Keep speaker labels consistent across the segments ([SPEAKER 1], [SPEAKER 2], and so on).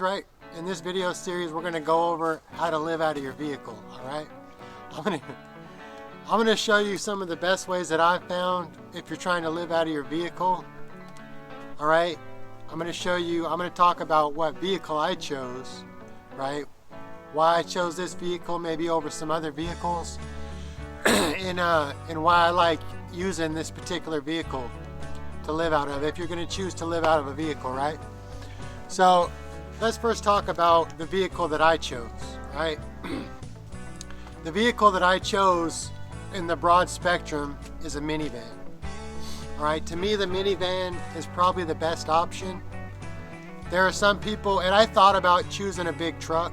[SPEAKER 1] Right, in this video series we're going to go over how to live out of your vehicle. Alright, I'm going to show you some of the best ways that I've found if you're trying to live out of your vehicle. Alright, I'm going to talk about what vehicle I chose, right, why I chose this vehicle maybe over some other vehicles, and why I like using this particular vehicle to live out of if you're going to choose to live out of a vehicle, right? So let's first talk about the vehicle that I chose, right? The vehicle that I chose in the broad spectrum is a minivan. All right, to me the minivan is probably the best option. There are some people, and I thought about choosing a big truck,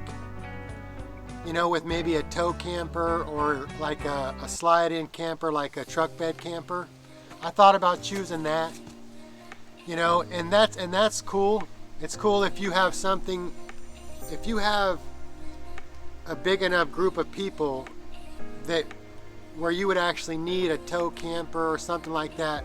[SPEAKER 1] you know, with maybe a tow camper or like a slide-in camper, like a truck bed camper. I thought about choosing that, you know, and that's cool. It's cool if you have something, if you have a big enough group of people that where you would actually need a tow camper or something like that.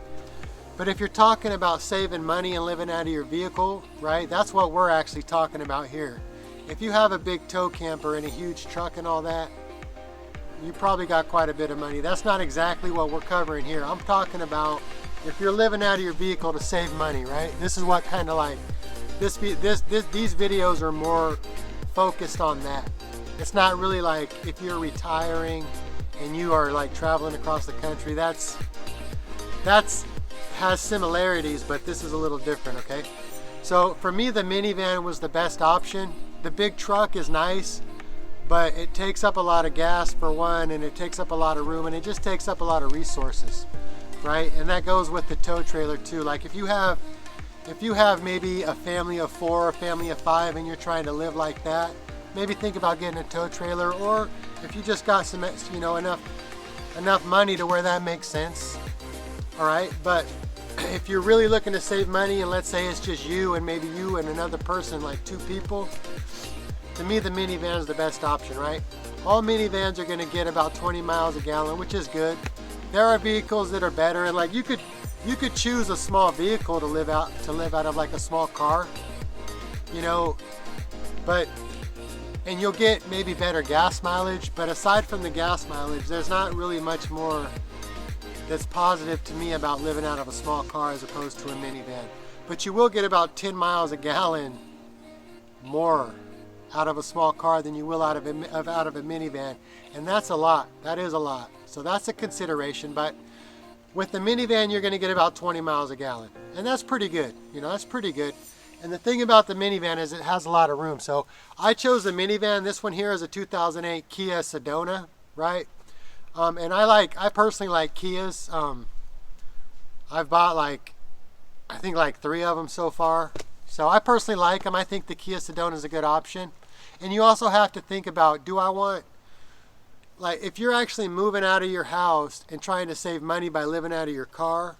[SPEAKER 1] But if you're talking about saving money and living out of your vehicle, right, that's what we're actually talking about here. If you have a big tow camper and a huge truck and all that, you probably got quite a bit of money. That's not exactly what we're covering here. I'm talking about if you're living out of your vehicle to save money, right? This is what kind of like, these videos are more focused on that. It's not really like if you're retiring and you are like traveling across the country. That's has similarities, but this is a little different, okay? So for me, the minivan was the best option. The big truck is nice, but it takes up a lot of gas for one, and it takes up a lot of room, and it just takes up a lot of resources, right? And that goes with the tow trailer too. Like if you have maybe a family of 4 or a family of 5 and you're trying to live like that, maybe think about getting a tow trailer, or if you just got some, you know, enough money to where that makes sense. All right, but if you're really looking to save money, and let's say it's just you and maybe you and another person, like 2 people, to me the minivan is the best option, right? All minivans are going to get about 20 miles a gallon, which is good. There are vehicles that are better, and like you could choose a small vehicle to live out of, like a small car, you know, and you'll get maybe better gas mileage. But aside from the gas mileage, there's not really much more that's positive to me about living out of a small car as opposed to a minivan. But you will get about 10 miles a gallon more out of a small car than you will out of a minivan, and that's a lot. That is a lot. So that's a consideration. But with the minivan, you're going to get about 20 miles a gallon, and that's pretty good. You know, that's pretty good. And the thing about the minivan is it has a lot of room. So I chose the minivan. This one here is a 2008 Kia Sedona, right? And I personally like Kias. I've bought I think 3 of them so far. So I personally like them. I think the Kia Sedona is a good option. And you also have to think about, do I want, like, if you're actually moving out of your house and trying to save money by living out of your car,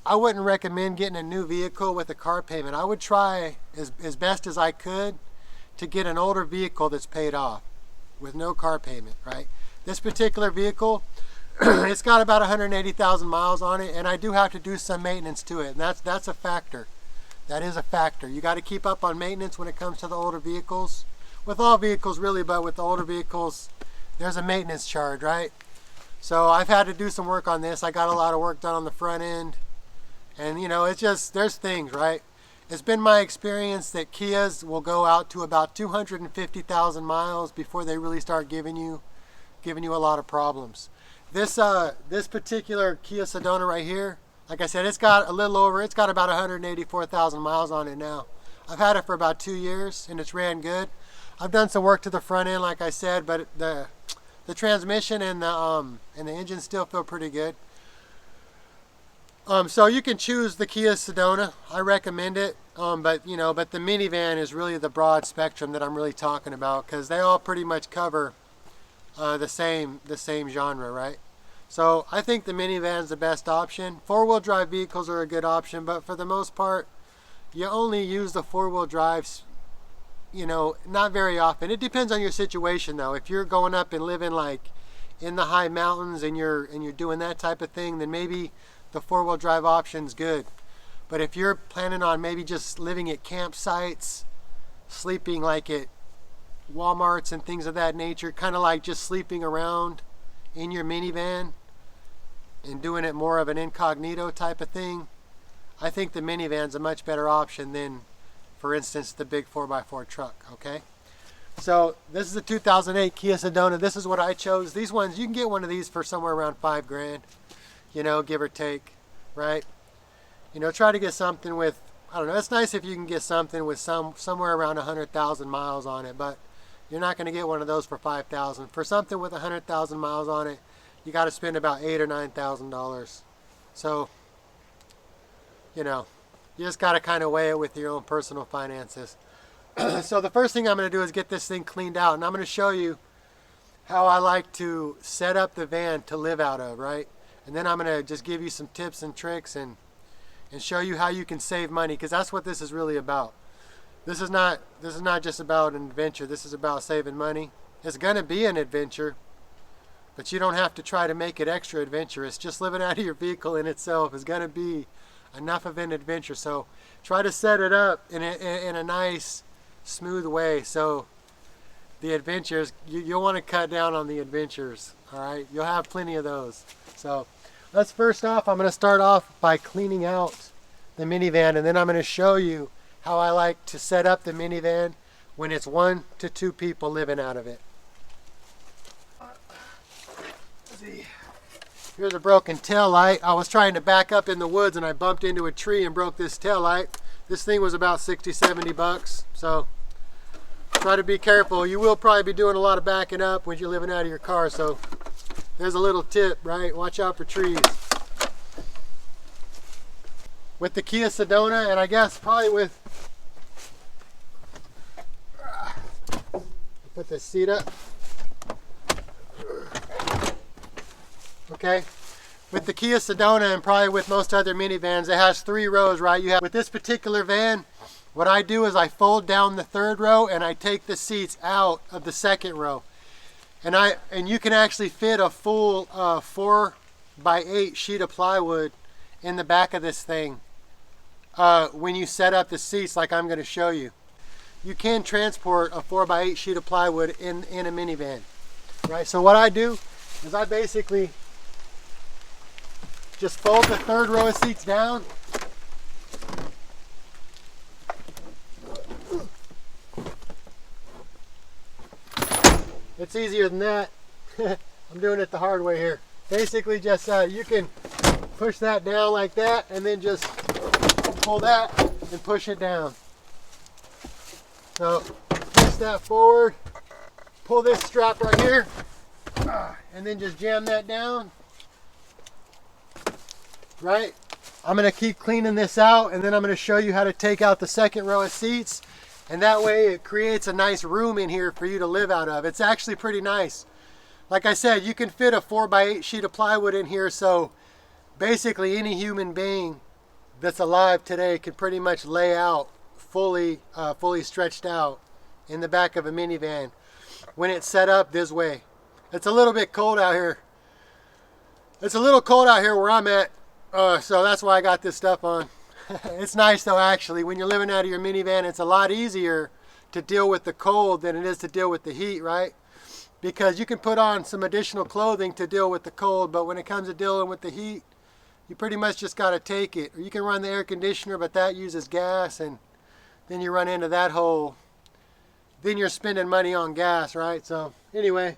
[SPEAKER 1] I wouldn't recommend getting a new vehicle with a car payment. I would try as best as I could to get an older vehicle that's paid off with no car payment, right? This particular vehicle, it's got about 180,000 miles on it, and I do have to do some maintenance to it, and that's a factor. That is a factor. You got to keep up on maintenance when it comes to the older vehicles. With all vehicles really, but with the older vehicles, there's a maintenance charge, right? So I've had to do some work on this. I got a lot of work done on the front end. And you know, it's just, there's things, right? It's been my experience that Kias will go out to about 250,000 miles before they really start giving you a lot of problems. This particular Kia Sedona right here, like I said, it's got about 184,000 miles on it now. I've had it for about 2 years and it's ran good. I've done some work to the front end, like I said, but the transmission and the engine still feel pretty good. So you can choose the Kia Sedona. I recommend it. But the minivan is really the broad spectrum that I'm really talking about, because they all pretty much cover the same genre, right? So I think the minivan is the best option. 4-wheel drive vehicles are a good option, but for the most part, you only use the 4-wheel drives, you know, not very often. It depends on your situation though. If you're going up and living like in the high mountains and you're doing that type of thing, then maybe the 4-wheel drive option's good. But if you're planning on maybe just living at campsites, sleeping like at Walmarts and things of that nature, kind of like just sleeping around in your minivan and doing it more of an incognito type of thing, I think the minivan's a much better option than, for instance, the big 4x4 truck, okay? So this is a 2008 Kia Sedona. This is what I chose. These ones, you can get one of these for somewhere around $5,000, you know, give or take, right? You know, try to get something with, I don't know, it's nice if you can get something with somewhere around 100,000 miles on it, but you're not going to get one of those for $5,000. For something with 100,000 miles on it, you got to spend about $8,000 or $9,000. So, you know, you just got to kind of weigh it with your own personal finances. So the first thing I'm going to do is get this thing cleaned out, and I'm going to show you how I like to set up the van to live out of, right? And then I'm going to just give you some tips and tricks and show you how you can save money, because that's what this is really about. This is not just about an adventure. This is about saving money. It's going to be an adventure, but you don't have to try to make it extra adventurous. Just living out of your vehicle in itself is going to be enough of an adventure. So try to set it up in a nice, smooth way. So the adventures, you'll want to cut down on the adventures. All right, you'll have plenty of those. So let's first off, I'm going to start off by cleaning out the minivan, and then I'm going to show you how I like to set up the minivan when it's 1 to 2 people living out of it. Let's see. Here's a broken tail light. I was trying to back up in the woods and I bumped into a tree and broke this tail light. This thing was about 60, 70 bucks. So try to be careful. You will probably be doing a lot of backing up when you're living out of your car. So there's a little tip, right? Watch out for trees. With the Kia Sedona, and I guess probably with, put the seat up. Okay, with the Kia Sedona and probably with most other minivans, it has 3 rows, right? You have, with this particular van, what I do is I fold down the 3rd row and I take the seats out of the 2nd row. And you can actually fit a full 4x8 sheet of plywood in the back of this thing when you set up the seats like I'm going to show you. You can transport a 4x8 sheet of plywood in a minivan, right? So what I do is I basically just fold the 3rd row of seats down. It's easier than that. I'm doing it the hard way here. Basically just you can push that down like that and then just pull that and push it down. So push that forward, pull this strap right here, and then just jam that down. Right? I'm going to keep cleaning this out, and then I'm going to show you how to take out the 2nd row of seats, and that way it creates a nice room in here for you to live out of. It's actually pretty nice. Like I said, you can fit a 4x8 sheet of plywood in here, so basically any human being that's alive today can pretty much lay out fully stretched out in the back of a minivan when it's set up this way. It's a little bit cold out here. It's a little cold out here where I'm at. So that's why I got this stuff on. It's nice though, actually. When you're living out of your minivan, it's a lot easier to deal with the cold than it is to deal with the heat, right? Because you can put on some additional clothing to deal with the cold, but when it comes to dealing with the heat, you pretty much just got to take it. Or you can run the air conditioner, but that uses gas, and then you run into that hole. Then you're spending money on gas, right? So anyway,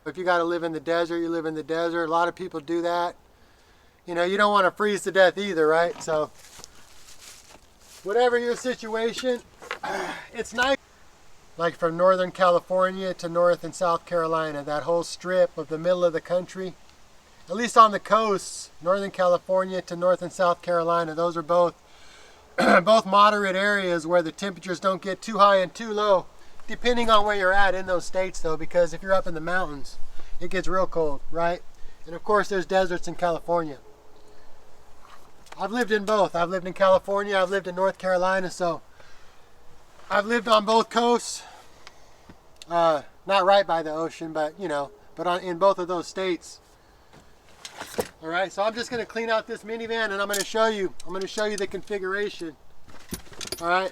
[SPEAKER 1] if you got to live in the desert, you live in the desert. A lot of people do that. You know, you don't want to freeze to death either, right? So whatever your situation, it's nice. Like from Northern California to North and South Carolina, that whole strip of the middle of the country, at least on the coasts, Northern California to North and South Carolina, those are both both moderate areas where the temperatures don't get too high and too low, depending on where you're at in those states though, because if you're up in the mountains, it gets real cold, right? And of course there's deserts in California. I've lived in both. I've lived in California, I've lived in North Carolina, so I've lived on both coasts. Not right by the ocean, but you know, in both of those states. All right, so I'm just going to clean out this minivan and I'm going to show you the configuration. All right.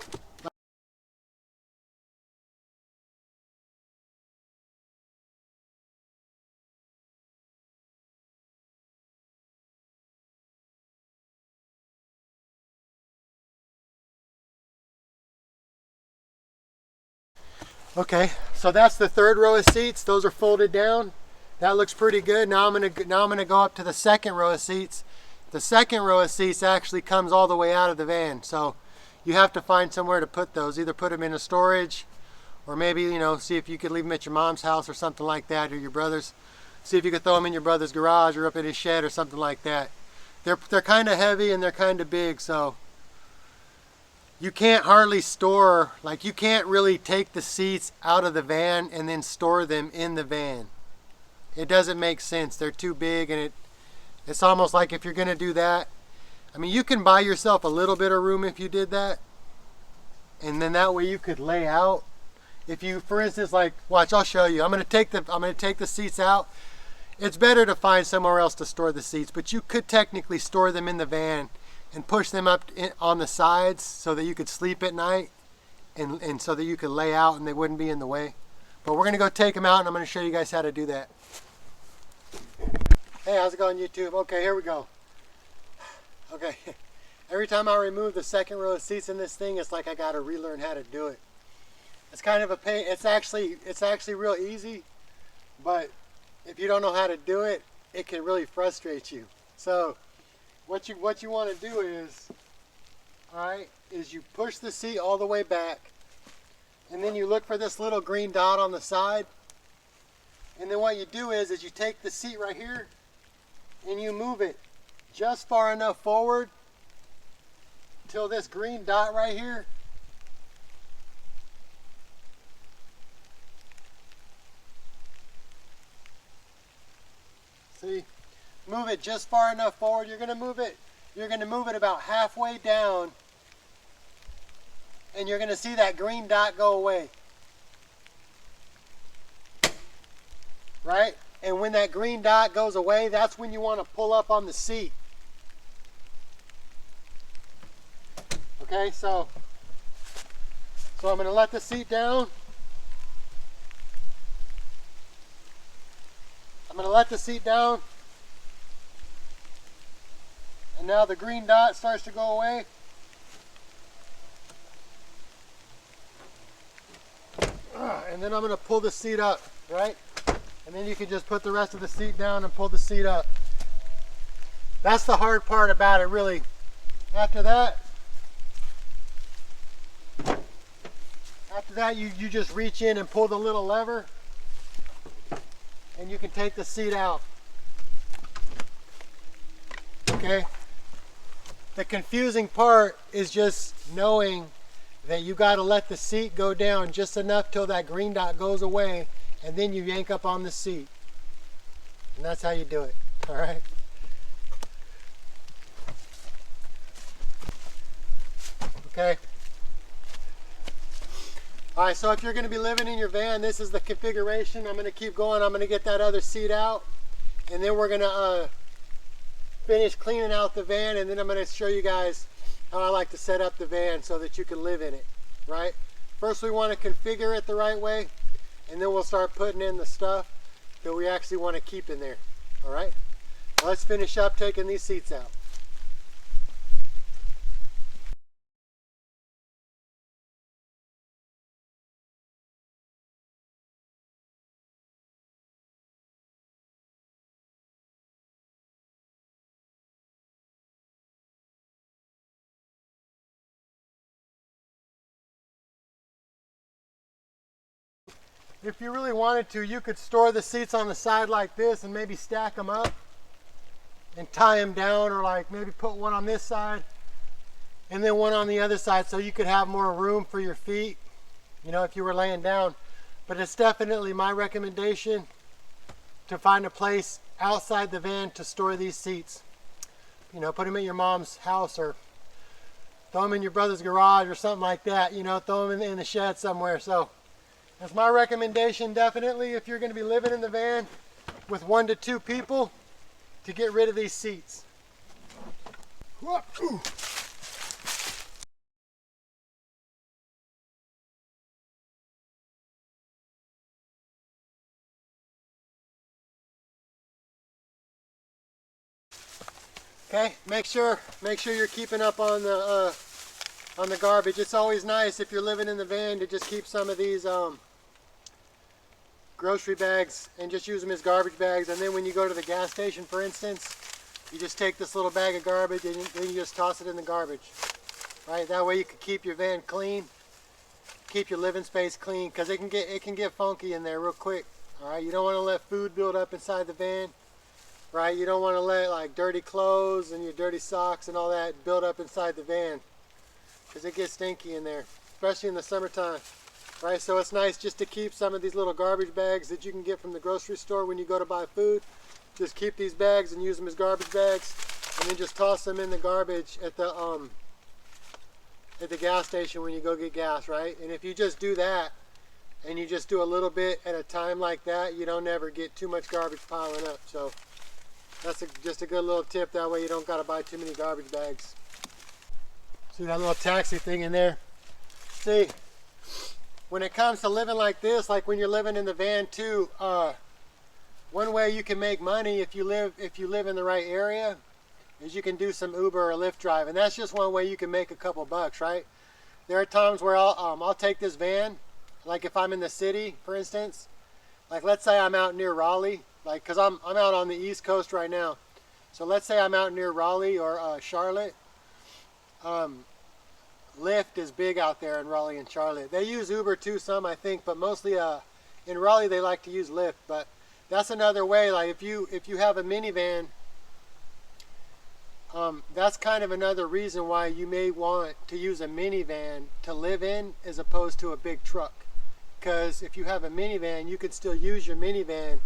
[SPEAKER 1] Okay, so that's the third row of seats. Those are folded down. That looks pretty good. Now I'm gonna go up to the second row of seats. The second row of seats actually comes all the way out of the van, so you have to find somewhere to put those. Either put them in a storage, or maybe, you know, see if you could leave them at your mom's house or something like that, or your brother's. See if you could throw them in your brother's garage or up in his shed or something like that. They're kind of heavy and they're kind of big, so you can't hardly store, like you can't really take the seats out of the van and then store them in the van. It doesn't make sense. They're too big, and it's almost like if you're going to do that, I mean, you can buy yourself a little bit of room if you did that, and then that way you could lay out. If you, for instance, like, watch, I'll show you. I'm going to take the seats out. It's better to find somewhere else to store the seats, but you could technically store them in the van and push them up on the sides so that you could sleep at night, and so that you could lay out and they wouldn't be in the way. But we're going to go take them out, and I'm going to show you guys how to do that. Hey, how's it going, YouTube? Okay, here we go. Okay, every time I remove the second row of seats in this thing, it's like I got to relearn how to do it. It's kind of a pain. It's actually real easy, but if you don't know how to do it, it can really frustrate you. So what you want to do is, all right, is you push the seat all the way back, and then you look for this little green dot on the side, and then what you do is you take the seat right here and you move it just far enough forward till this green dot right here see, move it just far enough forward. You're going to move it about halfway down, and you're going to see that green dot go away. Right? And when that green dot goes away, that's when you want to pull up on the seat. Okay, so I'm going to let the seat down. I'm going to let the seat down. And now the green dot starts to go away. And then I'm going to pull the seat up, right? And then you can just put the rest of the seat down and pull the seat up. That's the hard part about it, really. After that, you just reach in and pull the little lever, and you can take the seat out. Okay? The confusing part is just knowing that you got to let the seat go down just enough till that green dot goes away, and then you yank up on the seat. And that's how you do it. All right? Okay? All right, so if you're going to be living in your van, this is the configuration. I'm going to keep going. I'm going to get that other seat out, and then we're going to finish cleaning out the van, and then I'm going to show you guys how I like to set up the van so that you can live in it, right? First, we want to configure it the right way, and then we'll start putting in the stuff that we actually want to keep in there. All right, well, let's finish up taking these seats out. If you really wanted to, you could store the seats on the side like this and maybe stack them up and tie them down, or like maybe put one on this side and then one on the other side, so you could have more room for your feet, you know, if you were laying down. But it's definitely my recommendation to find a place outside the van to store these seats. You know, put them in your mom's house, or throw them in your brother's garage or something like that, you know, throw them in the shed somewhere. So that's my recommendation, definitely, if you're going to be living in the van with 1 to 2 people, to get rid of these seats. Okay, make sure you're keeping up on the garbage. It's always nice if you're living in the van to just keep some of these grocery bags and just use them as garbage bags. And then when you go to the gas station, for instance, you just take this little bag of garbage and then you just toss it in the garbage. Right? That way you can keep your van clean, keep your living space clean, because it can get funky in there real quick. All right? You don't want to let food build up inside the van. Right? You don't want to let like dirty clothes and your dirty socks and all that build up inside the van, because it gets stinky in there, especially in the summertime. Right? So it's nice just to keep some of these little garbage bags that you can get from the grocery store when you go to buy food. Just keep these bags and use them as garbage bags, and then just toss them in the garbage at the gas station when you go get gas, right? And if you just do that, and you just do a little bit at a time like that, you don't ever get too much garbage piling up. So that's just a good little tip. That way you don't got to buy too many garbage bags. See that little taxi thing in there? See, when it comes to living like this, like when you're living in the van too, one way you can make money if you live in the right area is you can do some Uber or Lyft drive, and that's just one way you can make a couple bucks, right? There are times where I'll take this van, like if I'm in the city, for instance, like let's say I'm out near Raleigh, like because I'm out on the East Coast right now. So let's say I'm out near Raleigh or Charlotte. Lyft is big out there in Raleigh and Charlotte. They use Uber too, some I think, but mostly in Raleigh they like to use Lyft. But that's another way. Like if you have a minivan, that's kind of another reason why you may want to use a minivan to live in as opposed to a big truck. Because if you have a minivan, you could still use your minivan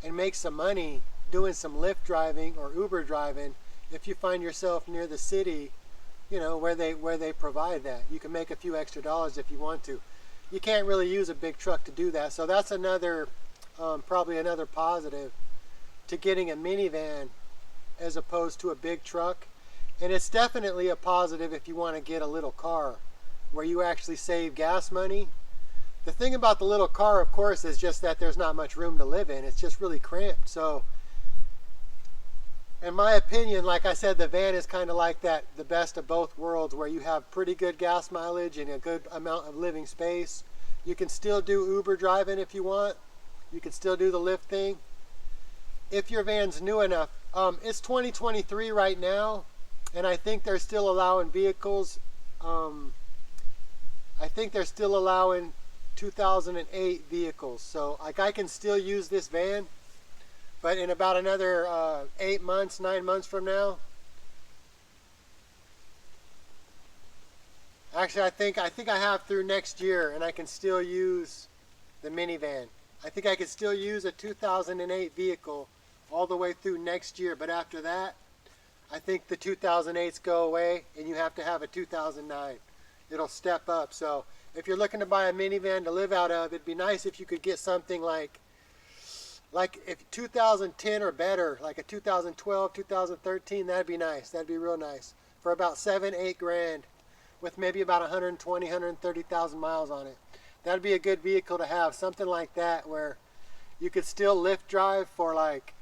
[SPEAKER 1] and make some money doing some Lyft driving or Uber driving if you find yourself near the city, you know, where they provide that. You can make a few extra dollars if you want to. You can't really use a big truck to do that. So that's another, probably another positive to getting a minivan as opposed to a big truck. And it's definitely a positive if you want to get a little car where you actually save gas money. The thing about the little car, of course, is just that there's not much room to live in. It's just really cramped. So in my opinion, like I said, the van is kind of like that, the best of both worlds, where you have pretty good gas mileage and a good amount of living space. You can still do Uber driving if you want. You can still do the Lyft thing if your van's new enough. It's 2023 right now, and I think they're still allowing vehicles. I think they're still allowing 2008 vehicles. So like I can still use this van, but in about another 8 months, 9 months from now, actually I think I have through next year, and I can still use the minivan. I think I could still use a 2008 vehicle all the way through next year, but after that, I think the 2008s go away and you have to have a 2009. It'll step up. So if you're looking to buy a minivan to live out of, it'd be nice if you could get something like if 2010 or better, like a 2012, 2013, that'd be nice. That'd be real nice for about 7-8 grand with maybe about 120, 130,000 miles on it. That'd be a good vehicle to have, something like that where you could still Lyft drive for like,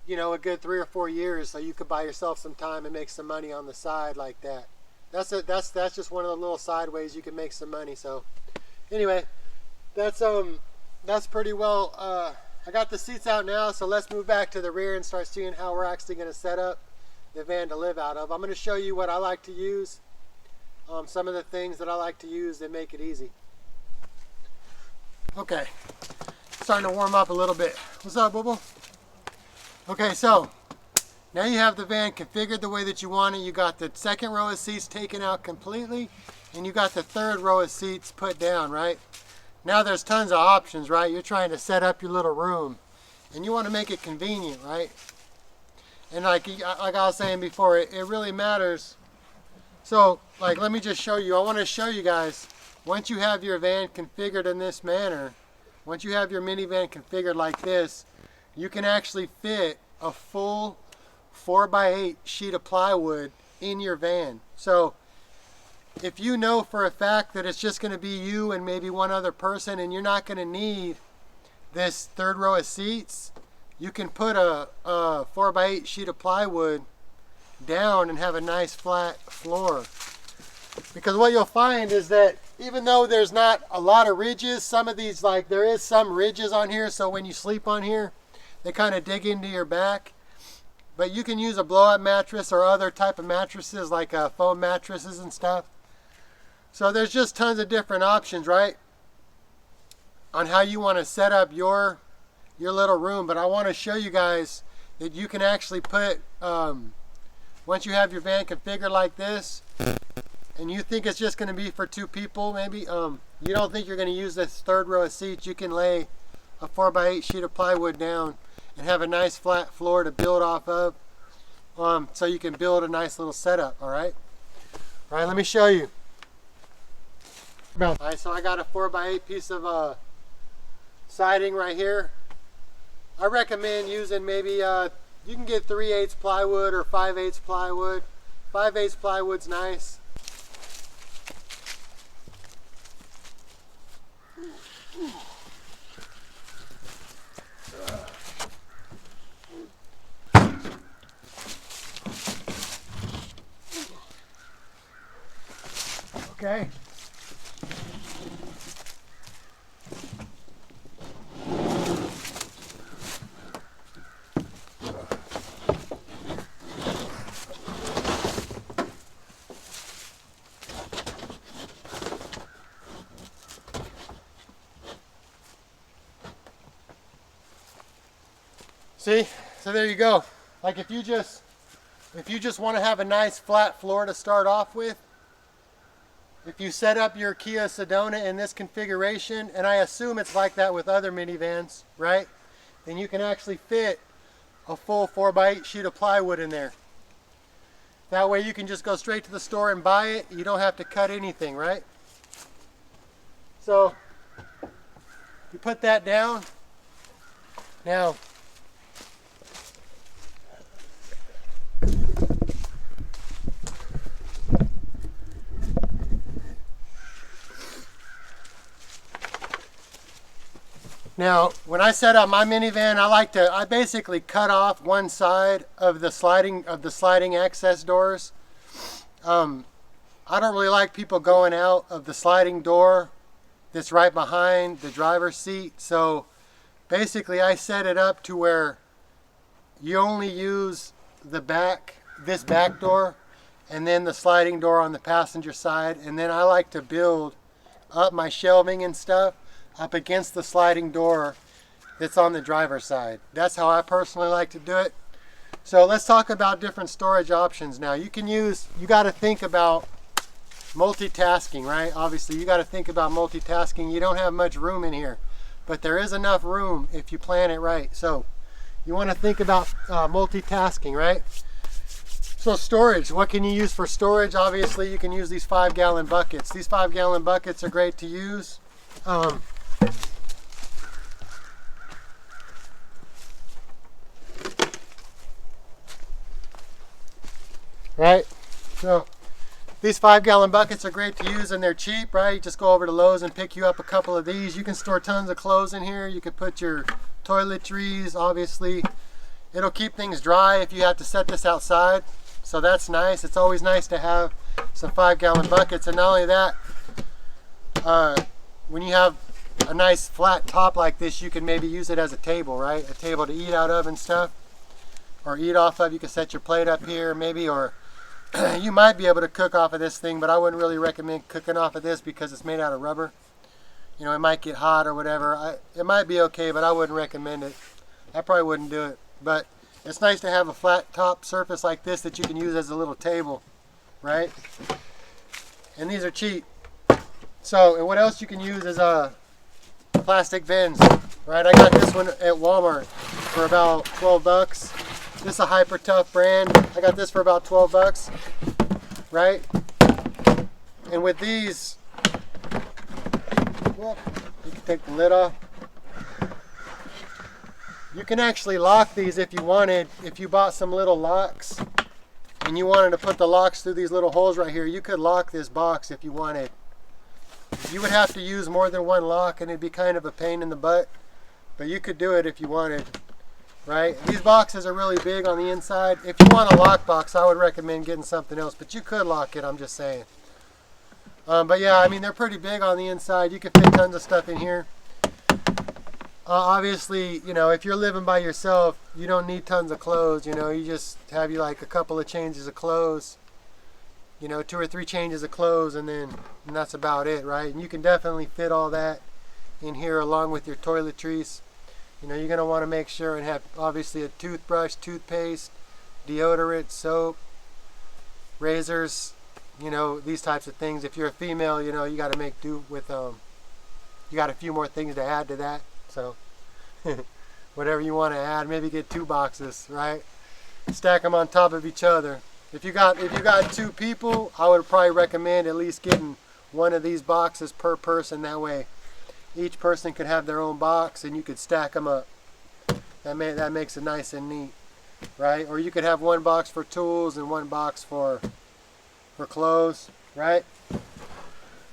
[SPEAKER 1] you know, a good 3 or 4 years, so you could buy yourself some time and make some money on the side like that. That's just one of the little side ways you can make some money. So anyway, that's pretty well. I got the seats out now, so let's move back to the rear and start seeing how we're actually going to set up the van to live out of. I'm going to show you what I like to use, some of the things that I like to use that make it easy. Okay, starting to warm up a little bit. What's up, boo-boo? Okay, so now you have the van configured the way that you want it. You got the second row of seats taken out completely, and you got the third row of seats put down, right? Now there's tons of options, right? You're trying to set up your little room, and you want to make it convenient, right? And like I was saying before, it really matters. So, like, let me just show you. I want to show you guys, once you have your van configured in this manner, once you have your minivan configured like this, you can actually fit a full 4x8 sheet of plywood in your van. So if you know for a fact that it's just going to be you and maybe one other person and you're not going to need this third row of seats, you can put a 4x8 sheet of plywood down and have a nice flat floor. Because what you'll find is that even though there's not a lot of ridges, some of these, like there is some ridges on here, so when you sleep on here, they kind of dig into your back. But you can use a blow-up mattress or other type of mattresses like foam mattresses and stuff. So there's just tons of different options, right, on how you want to set up your little room. But I want to show you guys that you can actually put, once you have your van configured like this, and you think it's just going to be for 2 people maybe, you don't think you're going to use this 3rd row of seats, you can lay a 4x8 sheet of plywood down and have a nice flat floor to build off of, so you can build a nice little setup. All right, let me show you. All right, so I got a 4x8 piece of siding right here. I recommend using maybe, you can get 3/8 plywood or 5/8 plywood. 5/8 plywood's nice. Okay. See, so there you go. Like if you just want to have a nice flat floor to start off with, if you set up your Kia Sedona in this configuration, and I assume it's like that with other minivans, right? Then you can actually fit a full 4x8 sheet of plywood in there. That way you can just go straight to the store and buy it. You don't have to cut anything, right? So you put that down. Now, when I set up my minivan, I basically cut off one side of the sliding access doors. I don't really like people going out of the sliding door that's right behind the driver's seat. So basically I set it up to where you only use this back door, and then the sliding door on the passenger side. And then I like to build up my shelving and stuff up against the sliding door that's on the driver's side. That's how I personally like to do it. So let's talk about different storage options now. You got to think about multitasking, right? Obviously you got to think about multitasking. You don't have much room in here, but there is enough room if you plan it right. So you want to think about multitasking, right? So storage, what can you use for storage? Obviously you can use these 5-gallon buckets. These 5-gallon buckets are great to use. Right, so these 5-gallon buckets are great to use, and they're cheap, right? You just go over to Lowe's and pick you up a couple of these. You can store tons of clothes in here. You can put your toiletries, obviously. It'll keep things dry if you have to set this outside, so that's nice. It's always nice to have some 5-gallon buckets. And not only that, when you have a nice flat top like this, you can maybe use it as a table, right? A table to eat out of and stuff, or eat off of. You can set your plate up here maybe, or you might be able to cook off of this thing, but I wouldn't really recommend cooking off of this because it's made out of rubber. You know, it might get hot or whatever. It might be okay, but I wouldn't recommend it. I probably wouldn't do it. But it's nice to have a flat top surface like this that you can use as a little table, right? And these are cheap. So, and what else you can use is plastic bins, right? I got this one at Walmart for about 12 bucks. This is a Hyper Tough brand. I got this for about 12 bucks, right? And with these, you can take the lid off. You can actually lock these if you wanted. If you bought some little locks and you wanted to put the locks through these little holes right here, you could lock this box if you wanted. You would have to use more than one lock and it'd be kind of a pain in the butt, but you could do it if you wanted, right? These boxes are really big on the inside. If you want a lock box, I would recommend getting something else, but you could lock it, I'm just saying. But yeah, I mean, they're pretty big on the inside. You can fit tons of stuff in here. Obviously, you know, if you're living by yourself, you don't need tons of clothes. You know, you just have you like a couple of changes of clothes, you know, 2 or 3 changes of clothes, and that's about it, right? And you can definitely fit all that in here along with your toiletries. You know, you're going to want to make sure and have obviously a toothbrush, toothpaste, deodorant, soap, razors, you know, these types of things. If you're a female, you know, you got to make do with, you got a few more things to add to that. So whatever you want to add, maybe get 2 boxes, right? Stack them on top of each other. If you got 2 people, I would probably recommend at least getting one of these boxes per person. That way each person could have their own box and you could stack them up. That makes it nice and neat, right? Or you could have 1 box for tools and 1 box for clothes, right?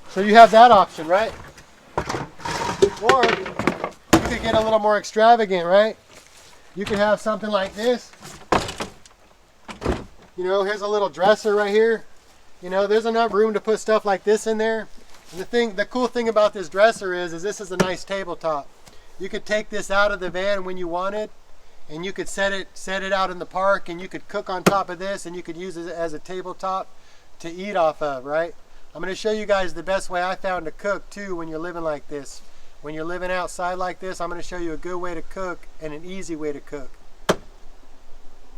[SPEAKER 1] So you have that option, right? Or you could get a little more extravagant, right? You could have something like this. You know, here's a little dresser right here. You know, there's enough room to put stuff like this in there. And the cool thing about this dresser is this is a nice tabletop. You could take this out of the van when you wanted, and you could set it out in the park, and you could cook on top of this, and you could use it as a tabletop to eat off of, right? I'm going to show you guys the best way I found to cook too when you're living like this. When you're living outside like this, I'm going to show you a good way to cook and an easy way to cook.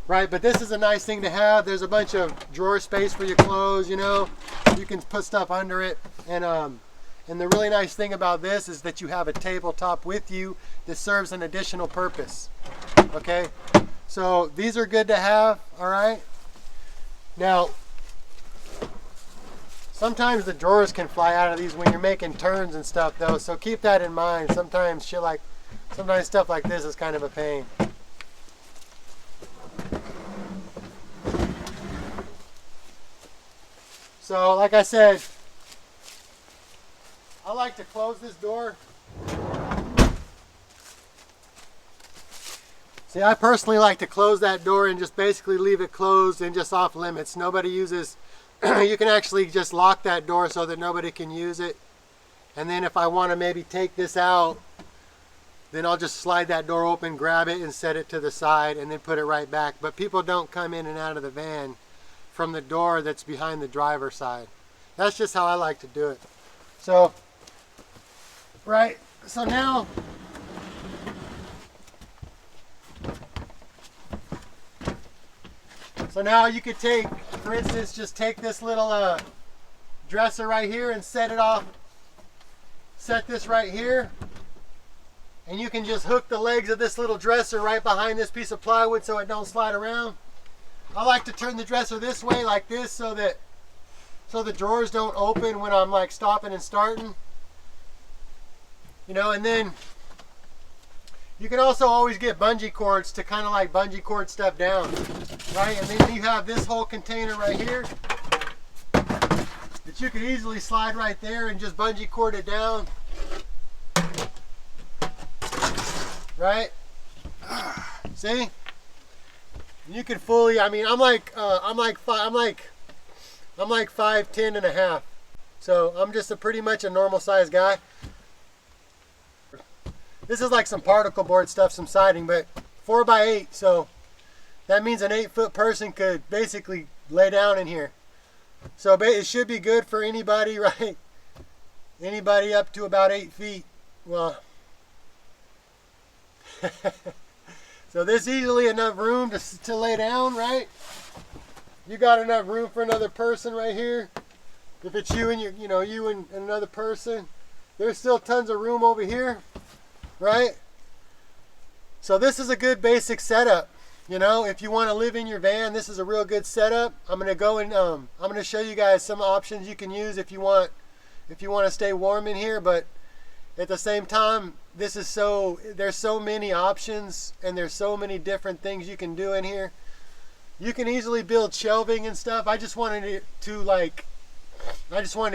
[SPEAKER 1] Right, but this is a nice thing to have. There's a bunch of drawer space for your clothes, you know. You can put stuff under it. And the really nice thing about this is that you have a tabletop with you that serves an additional purpose. Okay, so these are good to have, all right? Now, sometimes the drawers can fly out of these when you're making turns and stuff though, so keep that in mind. Sometimes stuff like this is kind of a pain. So like I said, I like to close this door. See, I personally like to close that door and just basically leave it closed and just off limits. Nobody uses, you can actually just lock that door so that nobody can use it. And then if I want to maybe take this out, then I'll just slide that door open, grab it and set it to the side and then put it right back. But people don't come in and out of the van from the door that's behind the driver's side. That's just how I like to do it. So, right, so now, you could take, for instance, just take this little dresser right here and set it off, set this right here, and you can just hook the legs of this little dresser right behind this piece of plywood so it don't slide around. I like to turn the dresser this way like this so the drawers don't open when I'm like stopping and starting. You know, and then you can also always get bungee cords to kind of like bungee cord stuff down, right? And then you have this whole container right here that you could easily slide right there and just bungee cord it down, right? See? You can fully, I mean, I'm like 5'10" and a half. So I'm just pretty much a normal sized guy. This is like some particle board stuff, some siding, but 4x8. So that means an 8-foot person could basically lay down in here. So it should be good for anybody, right? Anybody up to about 8 feet. Well, so there's easily enough room to lay down, right? You got enough room for another person right here. If it's you and you and another person, there's still tons of room over here, right? So this is a good basic setup. You know, if you want to live in your van, this is a real good setup. I'm gonna go and I'm gonna show you guys some options you can use if you want to stay warm in here, but at the same time, there's so many options and there's so many different things you can do in here. You can easily build shelving and stuff. I just wanted to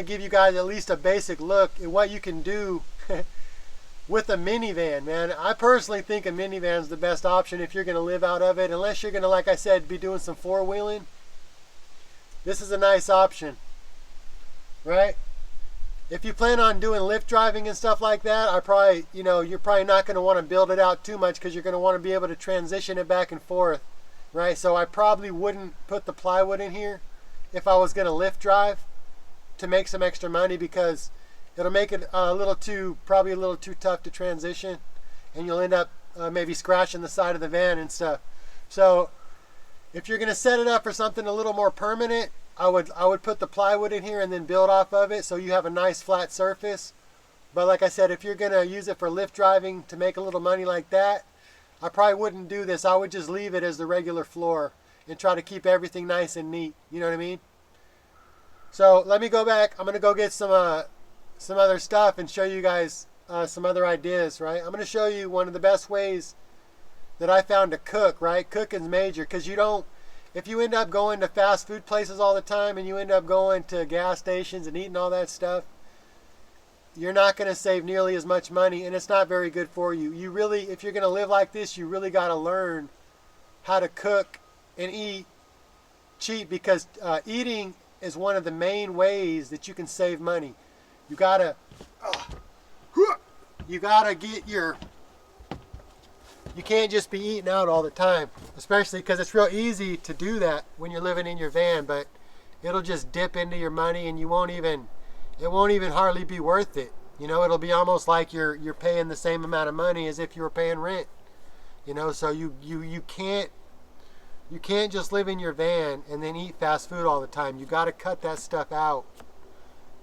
[SPEAKER 1] give you guys at least a basic look at what you can do with a minivan, man. I personally think a minivan is the best option if you're going to live out of it, unless you're going to, like I said, be doing some four-wheeling. This is a nice option, right? If you plan on doing lift driving and stuff like that, you're probably not going to want to build it out too much because you're going to want to be able to transition it back and forth, right? So I probably wouldn't put the plywood in here if I was going to lift drive to make some extra money, because it'll make it probably a little too tough to transition, and you'll end up maybe scratching the side of the van and stuff. So if you're going to set it up for something a little more permanent, I would put the plywood in here and then build off of it so you have a nice flat surface. But like I said, if you're going to use it for lift driving to make a little money like that, I probably wouldn't do this. I would just leave it as the regular floor and try to keep everything nice and neat. You know what I mean? So let me go back. I'm going to go get some other stuff and show you guys some other ideas, right? I'm going to show you one of the best ways that I found to cook, right? Cooking's major, because if you end up going to fast food places all the time and you end up going to gas stations and eating all that stuff, you're not going to save nearly as much money, and it's not very good for you. You really, if you're going to live like this, you really got to learn how to cook and eat cheap, because eating is one of the main ways that you can save money. You gotta get you can't just be eating out all the time, especially because it's real easy to do that when you're living in your van, but it'll just dip into your money and it won't even hardly be worth it. You know, it'll be almost like you're paying the same amount of money as if you were paying rent. You know, so you can't just live in your van and then eat fast food all the time. You got to cut that stuff out.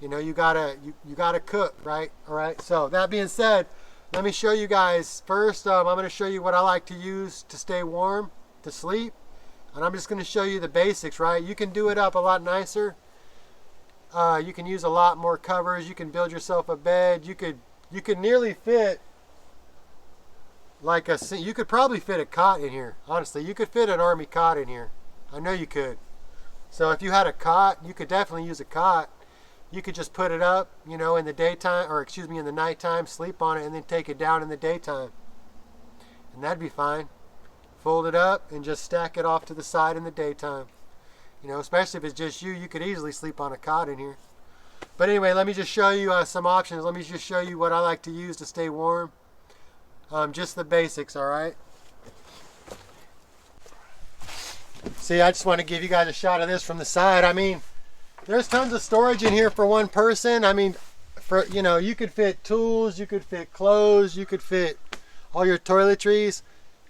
[SPEAKER 1] You know, you gotta cook, right? All right. So that being said, let me show you guys. First, I'm going to show you what I like to use to stay warm, to sleep, and I'm just going to show you the basics, right? You can do it up a lot nicer. You can use a lot more covers. You can build yourself a bed. You could nearly fit you could probably fit a cot in here. Honestly, you could fit an army cot in here. I know you could. So if you had a cot, you could definitely use a cot. You could just put it up, you know, in the daytime, or excuse me, in the nighttime, sleep on it, and then take it down in the daytime. And that'd be fine. Fold it up and just stack it off to the side in the daytime. You know, especially if it's just you could easily sleep on a cot in here. But anyway, let me just show you some options. Let me just show you what I like to use to stay warm. Just the basics, all right? See, I just want to give you guys a shot of this from the side. I mean, there's tons of storage in here for one person. I mean, you could fit tools, you could fit clothes, you could fit all your toiletries.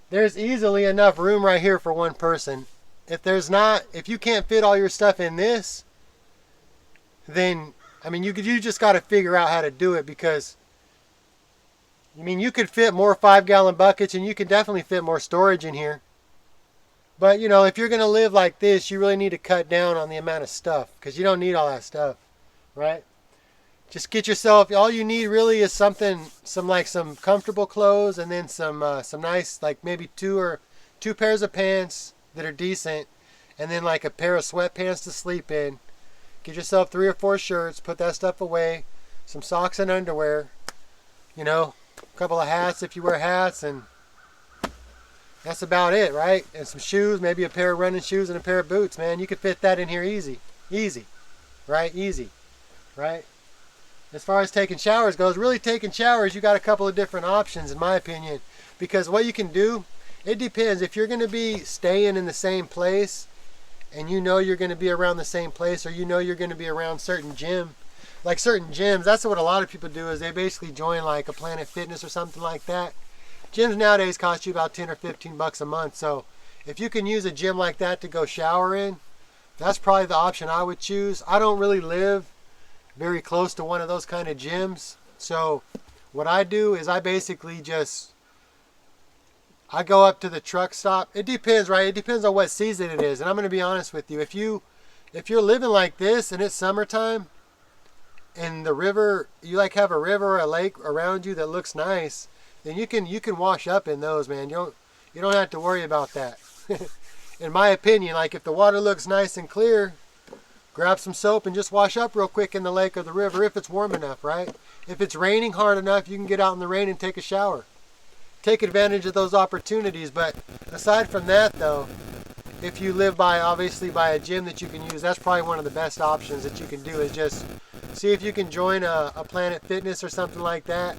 [SPEAKER 1] There's easily enough room right here for one person. If you can't fit all your stuff in this, then, I mean, you just got to figure out how to do it, because, I mean, you could fit more 5-gallon buckets, and you could definitely fit more storage in here. But, you know, if you're going to live like this, you really need to cut down on the amount of stuff, because you don't need all that stuff, right? Just get yourself, all you need really is some comfortable clothes, and then some nice, like maybe two pairs of pants that are decent, and then like a pair of sweatpants to sleep in. Get yourself 3 or 4 shirts, put that stuff away, some socks and underwear, you know, a couple of hats if you wear hats, and that's about it, right? And some shoes, maybe a pair of running shoes and a pair of boots, man. You could fit that in here easy, right? Easy, right? As far as taking showers goes, really taking showers, you got a couple of different options in my opinion, because what you can do, it depends. If you're going to be staying in the same place, and you know you're going to be around the same place, or you know you're going to be around certain gyms, that's what a lot of people do, is they basically join like a Planet Fitness or something like that. Gyms nowadays cost you about 10 or 15 bucks a month. So if you can use a gym like that to go shower in, that's probably the option I would choose. I don't really live very close to one of those kind of gyms. So what I do is I basically I go up to the truck stop. It depends, right? It depends on what season it is. And I'm going to be honest with you. If you're living like this and it's summertime and the river, you like have a river or a lake around you that looks nice, then you can wash up in those, man. You don't have to worry about that. In my opinion, like if the water looks nice and clear, grab some soap and just wash up real quick in the lake or the river if it's warm enough, right? If it's raining hard enough, you can get out in the rain and take a shower. Take advantage of those opportunities. But aside from that, though, if you live by, obviously, by a gym that you can use, that's probably one of the best options that you can do, is just see if you can join a Planet Fitness or something like that.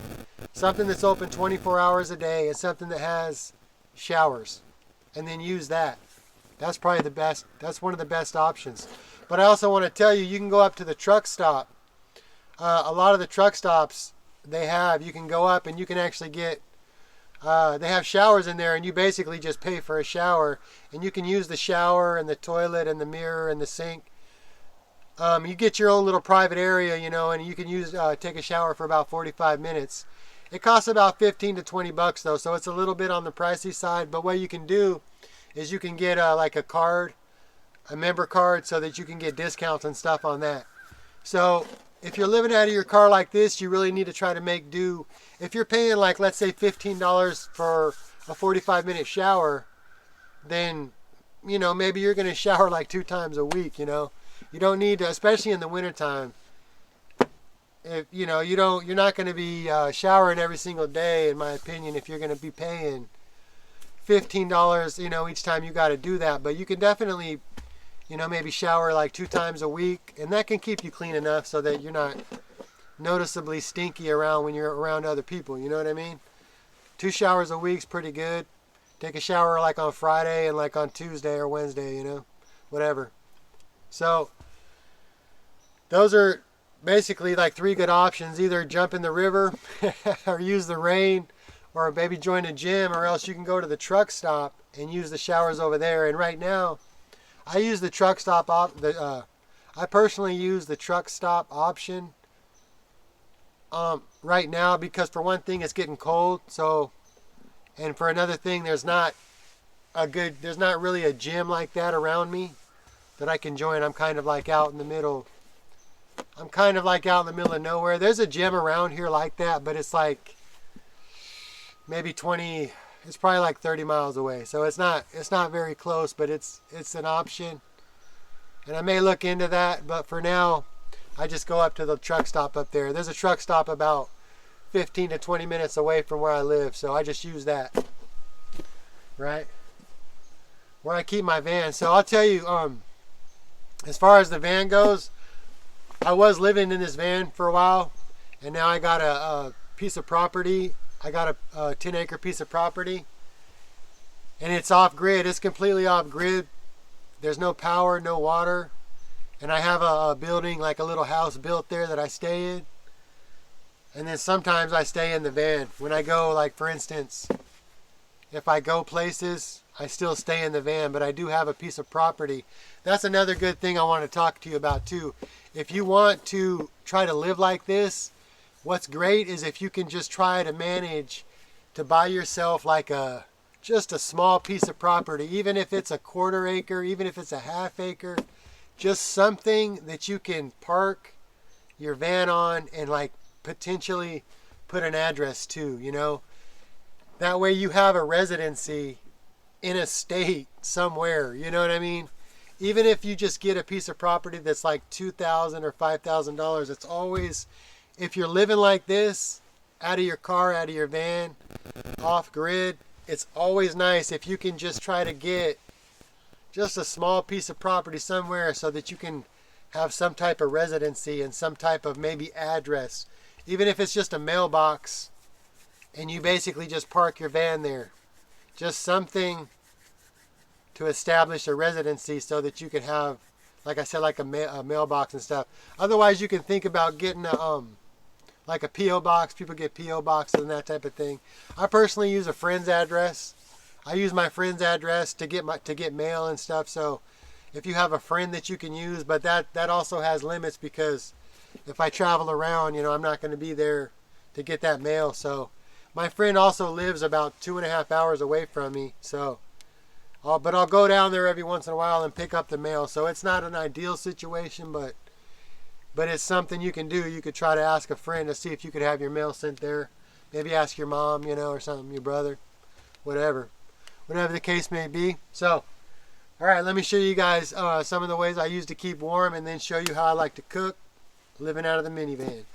[SPEAKER 1] Something that's open 24 hours a day, and something that has showers, and then use that. That's probably the best. That's one of the best options. But I also want to tell you, you can go up to the truck stop. A lot of the truck stops, you can go up and you can actually get, they have showers in there, and you basically just pay for a shower, and you can use the shower and the toilet and the mirror and the sink. You get your own little private area, and you can take a shower for about 45 minutes. It costs about 15 to 20 bucks though, so it's a little bit on the pricey side. But what you can do is you can get like a card, a member card, so that you can get discounts and stuff on that. So if you're living out of your car like this, you really need to try to make do. If you're paying, like, let's say $15 for a 45-minute shower, then, maybe you're going to shower like 2 times a week, You don't need to, especially in the wintertime. If, you're not going to be showering every single day, in my opinion, if you're going to be paying $15, each time you got to do that. But you can definitely, maybe shower like 2 times a week, and that can keep you clean enough so that you're not noticeably stinky around when you're around other people. You know what I mean? 2 showers a week's pretty good. Take a shower like on Friday and like on Tuesday or Wednesday, whatever. So those are basically like 3 good options. Either jump in the river or use the rain, or maybe join a gym, or else you can go to the truck stop and use the showers over there. And right now, I use the truck stop I personally use the truck stop option right now, because for one thing, it's getting cold. So, and for another thing, there's not really a gym like that around me that I can join. I'm kind of like out in the middle. I'm kind of like out in the middle of nowhere. There's a gym around here like that, but it's like maybe it's probably like 30 miles away. So it's not very close, but it's an option. And I may look into that, but for now, I just go up to the truck stop up there. There's a truck stop about 15 to 20 minutes away from where I live, so I just use that, right? Where I keep my van. So I'll tell you, as far as the van goes, I was living in this van for a while, and now I got a piece of property. I got a 10-acre piece of property, and it's off-grid. It's completely off-grid. There's no power, no water. And I have a building, like a little house built there that I stay in. And then sometimes I stay in the van. When I go, like for instance, if I go places, I still stay in the van, but I do have a piece of property. That's another good thing I want to talk to you about too. If you want to try to live like this, what's great is if you can just try to manage to buy yourself like just a small piece of property, even if it's a 1/4 acre, even if it's a 1/2 acre, just something that you can park your van on and like potentially put an address to, That way you have a residency in a state somewhere, you know what I mean? Even if you just get a piece of property that's like $2,000 or $5,000, it's always, if you're living like this, out of your car, out of your van, off grid, it's always nice if you can just try to get just a small piece of property somewhere so that you can have some type of residency and some type of maybe address. Even if it's just a mailbox and you basically just park your van there. Just something to establish a residency so that you can have, like I said, like a mailbox and stuff. Otherwise, you can think about getting like a P.O. box. People get P.O. boxes and that type of thing. I personally use a friend's address. I use my friend's address to get mail and stuff. So if you have a friend that you can use, but that also has limits, because if I travel around, I'm not going to be there to get that mail. So my friend also lives about 2.5 hours away from me. So, but I'll go down there every once in a while and pick up the mail. So it's not an ideal situation, but it's something you can do. You could try to ask a friend to see if you could have your mail sent there. Maybe ask your mom, or something, your brother, whatever the case may be. So, all right, let me show you guys some of the ways I use to keep warm, and then show you how I like to cook living out of the minivan.